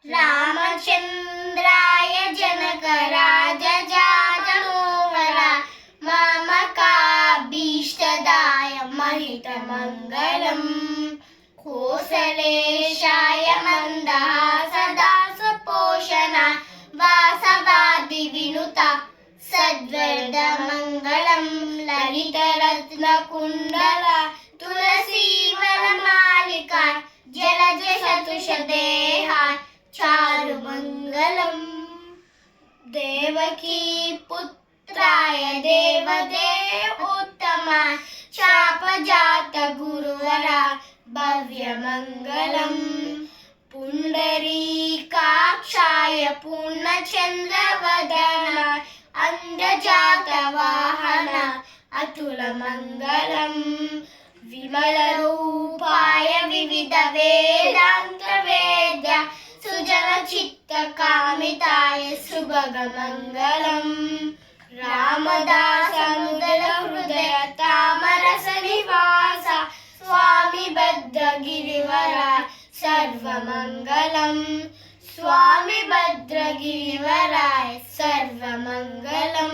రామచంద్రాయ జనకరాజాజమోహర మామకాభీష్టదాయ మహితమంగళం కోసలేశాయ మందహాసదాసపోషణ వాసవాది వినుత సద్వర్ధమంగళం లలితరత్నకుండల తులసీవనమాలిక జలజ చతుషదేహ చారుమంగళం దేవకీ పుత్రాయ దేవదేవోత్తమ శాపజాత గురువర భవ్యమంగళం పుండరీకాక్షాయ పూర్ణచంద్రవదన అంధజాత వాహన అతులమంగళం విమలరూపాయ వివిధ వేదాంత వేద్య సుజన చిత్త కామితాయ సుభగమంగళం రామదాసముదల హృదయ తామరస నివాస స్వామి భద్రగిరివర సర్వమంగళం స్వామి భద్రగిరివరాయ సర్వమంగళం.